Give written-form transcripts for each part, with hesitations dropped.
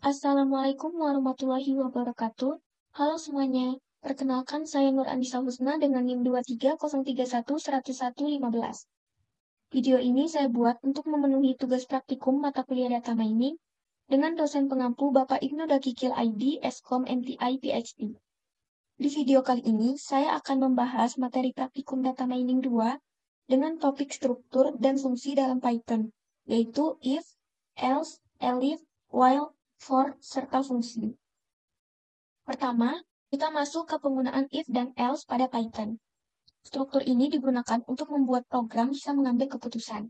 Assalamualaikum warahmatullahi wabarakatuh. Halo semuanya, perkenalkan saya Nur Anissa Husna dengan NIM 230311115. Video ini saya buat untuk memenuhi tugas praktikum mata kuliah data mining dengan dosen pengampu Bapak Ibnu Dakikil ID, Eskom MTI PhD. Di video kali ini, saya akan membahas materi praktikum data mining 2 dengan topik struktur dan fungsi dalam Python, yaitu if, else, elif, while, for, serta fungsi. Pertama, kita masuk ke penggunaan if dan else pada Python. Struktur ini digunakan untuk membuat program bisa mengambil keputusan.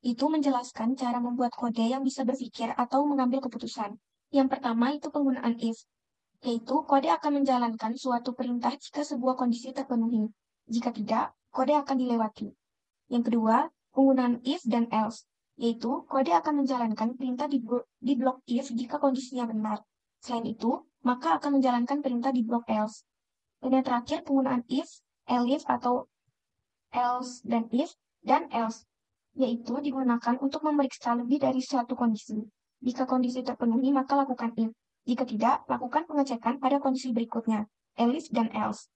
Itu menjelaskan cara membuat kode yang bisa berpikir atau mengambil keputusan. Yang pertama itu penggunaan if, yaitu kode akan menjalankan suatu perintah jika sebuah kondisi terpenuhi. Jika tidak, kode akan dilewati. Yang kedua, penggunaan if dan else, yaitu kode akan menjalankan perintah di blok if jika kondisinya benar. Selain itu, maka akan menjalankan perintah di blok else. Dan yang terakhir, penggunaan if, elif atau else dan else, yaitu digunakan untuk memeriksa lebih dari suatu kondisi. Jika kondisi terpenuhi, maka lakukan if. Jika tidak, lakukan pengecekan pada kondisi berikutnya, elif dan else.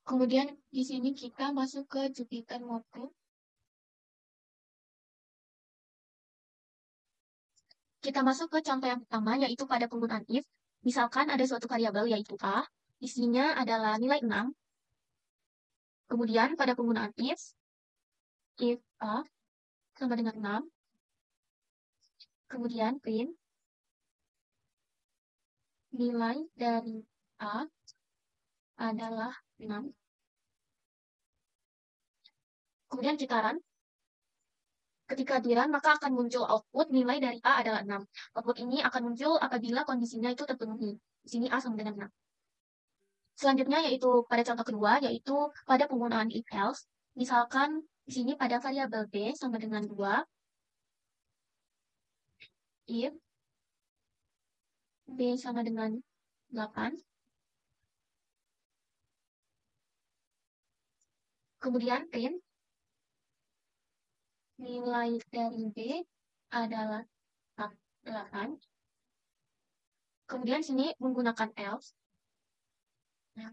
Kemudian di sini kita masuk ke Jupyter Notebook. Kita masuk ke contoh yang pertama, yaitu pada penggunaan if. Misalkan ada suatu variabel, yaitu A. Isinya adalah nilai 6. Kemudian pada penggunaan if A sama dengan 6. Kemudian print nilai dari A adalah 6. Kemudian kita run. Ketika di run, maka akan muncul output nilai dari A adalah 6. Output ini akan muncul apabila kondisinya itu terpenuhi. Di sini A sama dengan 6. Selanjutnya yaitu pada contoh kedua, yaitu pada penggunaan if else. Misalkan di sini pada variabel B sama dengan 2. If B sama dengan 8. Kemudian print nilai dari B adalah 8. Kemudian sini menggunakan else. Nah,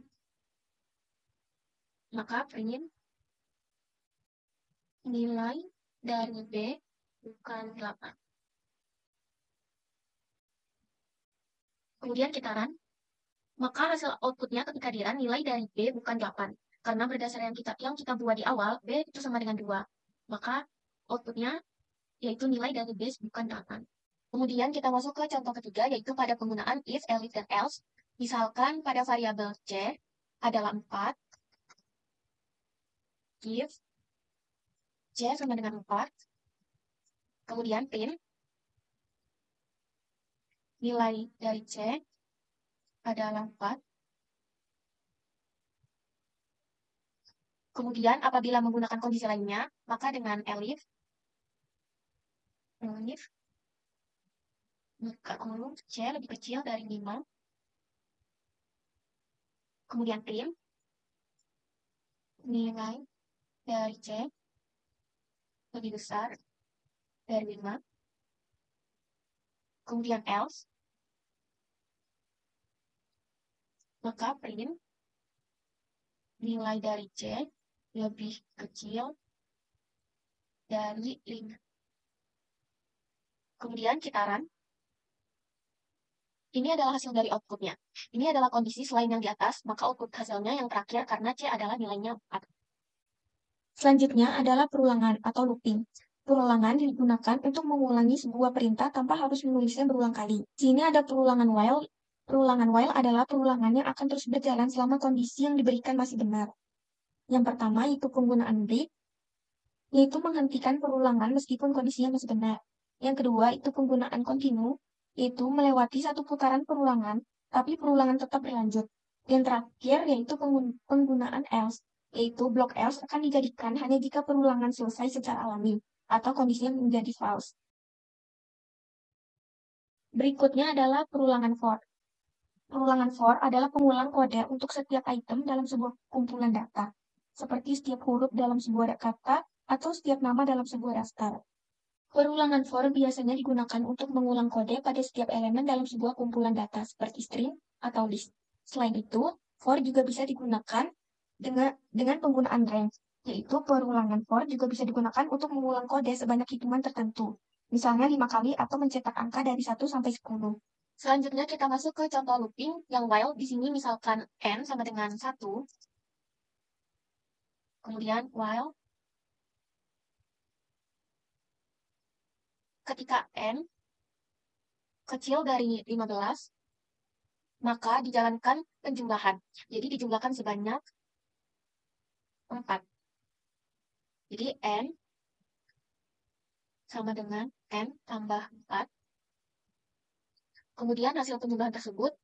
maka print nilai dari B bukan 8. Kemudian kita run. Maka hasil outputnya ketika di run nilai dari B bukan 8. Karena berdasarkan yang kita buat di awal, B itu sama dengan 2. Maka outputnya yaitu nilai dari B bukan 8. Kemudian kita masuk ke contoh ketiga, yaitu pada penggunaan if, elif, dan else. Misalkan pada variabel C adalah 4. If C sama dengan 4. Kemudian print nilai dari C adalah 4. Kemudian apabila menggunakan kondisi lainnya, maka dengan elif jika kurung C lebih kecil dari 5. Kemudian print nilai dari C lebih besar dari 5. Kemudian else, maka print nilai dari C lebih kecil dari 5. Kemudian kita run. Ini adalah hasil dari outputnya. Ini adalah kondisi selain yang di atas, maka output hasilnya yang terakhir karena C adalah nilainya 4. Selanjutnya adalah perulangan atau looping. Perulangan digunakan untuk mengulangi sebuah perintah tanpa harus menulisnya berulang kali. Di sini ada perulangan while. Perulangan while adalah perulangan yang akan terus berjalan selama kondisi yang diberikan masih benar. Yang pertama yaitu penggunaan break, yaitu menghentikan perulangan meskipun kondisinya masih benar. Yang kedua itu penggunaan continue, yaitu melewati satu putaran perulangan, tapi perulangan tetap berlanjut. Yang terakhir yaitu penggunaan else, yaitu blok else akan dijadikan hanya jika perulangan selesai secara alami, atau kondisinya menjadi false. Berikutnya adalah perulangan for. Perulangan for adalah pengulang kode untuk setiap item dalam sebuah kumpulan data, seperti setiap huruf dalam sebuah kata atau setiap nama dalam sebuah daftar. Perulangan for biasanya digunakan untuk mengulang kode pada setiap elemen dalam sebuah kumpulan data seperti string atau list. Selain itu, for juga bisa digunakan dengan penggunaan range, yaitu perulangan for juga bisa digunakan untuk mengulang kode sebanyak hitungan tertentu, misalnya 5 kali atau mencetak angka dari 1 sampai 10. Selanjutnya kita masuk ke contoh looping yang while. Di sini misalkan n sama dengan 1, kemudian while ketika n kecil dari 15, maka dijalankan penjumlahan. Jadi dijumlahkan sebanyak 4. Jadi n sama dengan n tambah 4. Kemudian hasil penjumlahan tersebut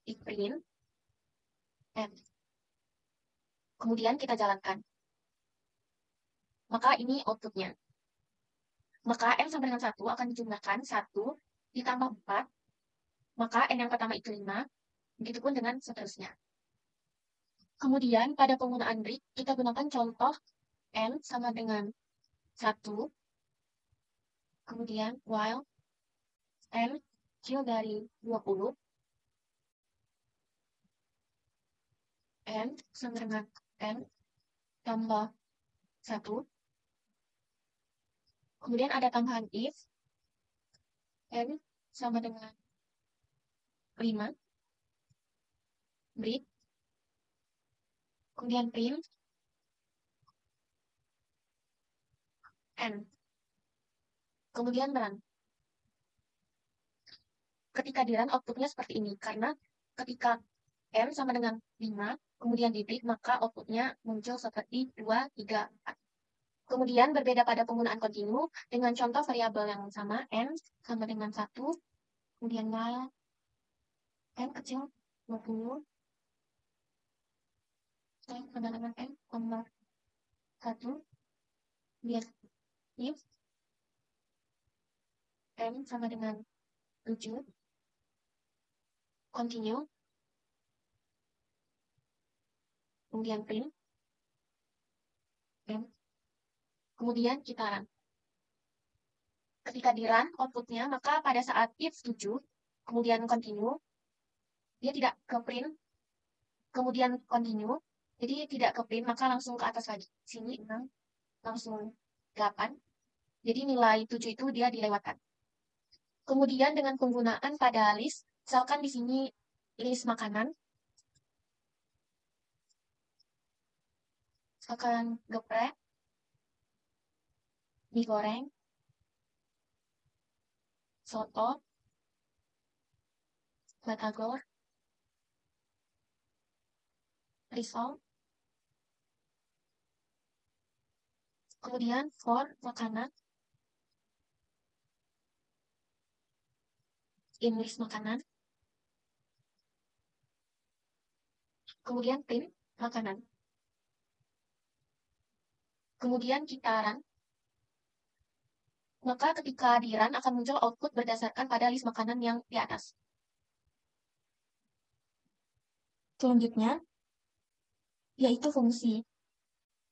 di print n. Kemudian kita jalankan. Maka ini outputnya. Maka n sama dengan 1 akan dijumlahkan 1 ditambah 4. Maka n yang pertama itu 5. Begitupun dengan seterusnya. Kemudian pada penggunaan break, kita gunakan contoh n sama dengan 1. Kemudian while n kecil dari 20, n sama dengan n tambah 1. Kemudian ada tambahan if n sama dengan 5, break, kemudian print n, kemudian run. Ketika di run, outputnya seperti ini, karena ketika n sama dengan 5, kemudian di break, maka outputnya muncul seperti 2, 3, 4. Kemudian berbeda pada penggunaan continue dengan contoh variabel yang sama, n sama dengan 1, kemudian while n kecil 20, n sama dengan n tambah 1, kemudian if n sama dengan 7, continue, kemudian print n, kemudian kita run. Ketika di run outputnya, maka pada saat if 7, kemudian continue, dia tidak ke print, kemudian continue, jadi tidak ke print, maka langsung ke atas lagi. Sini 6, langsung 8, jadi nilai 7 itu dia dilewatkan. Kemudian dengan penggunaan pada list, misalkan di sini list makanan, misalkan geprek, mie goreng, soto, batagor, risol, kemudian for makanan, in list makanan, kemudian print makanan. Kemudian kita run, maka ketika di run akan muncul output berdasarkan pada list makanan yang di atas. Selanjutnya, yaitu fungsi.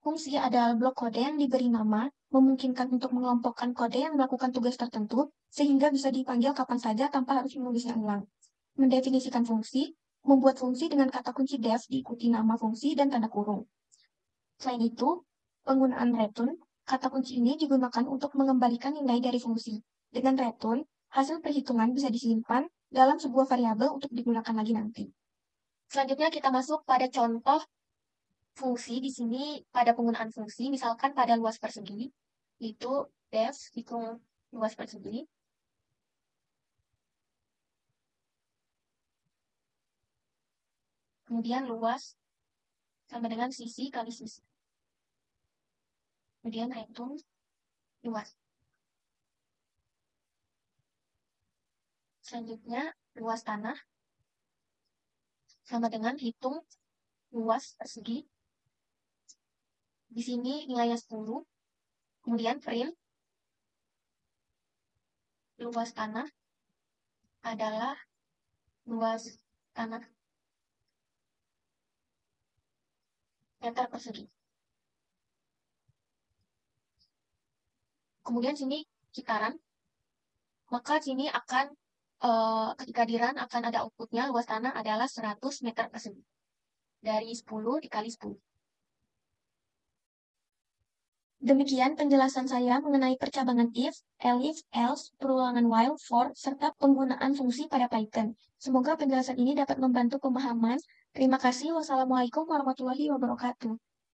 Fungsi adalah blok kode yang diberi nama, memungkinkan untuk mengelompokkan kode yang melakukan tugas tertentu, sehingga bisa dipanggil kapan saja tanpa harus menulisnya ulang. Mendefinisikan fungsi, membuat fungsi dengan kata kunci def diikuti nama fungsi dan tanda kurung. Selain itu, penggunaan return, kata kunci ini digunakan untuk mengembalikan nilai dari fungsi. Dengan return, hasil perhitungan bisa disimpan dalam sebuah variabel untuk digunakan lagi nanti. Selanjutnya kita masuk pada contoh fungsi. Di sini pada penggunaan fungsi, misalkan pada luas persegi, itu def hitung luas persegi. Kemudian luas sama dengan sisi kali sisi. Kemudian return luas. Selanjutnya luas tanah sama dengan hitung luas persegi. Di sini nilainya 10. Kemudian print luas tanah adalah luas tanah meter persegi. Kemudian sini kitaran, maka sini akan ketika di run akan ada outputnya, luas tanah adalah 100 meter persegi. Dari 10 dikali 10. Demikian penjelasan saya mengenai percabangan if, elif, else, perulangan while, for, serta penggunaan fungsi pada Python. Semoga penjelasan ini dapat membantu pemahaman. Terima kasih. Wassalamualaikum warahmatullahi wabarakatuh.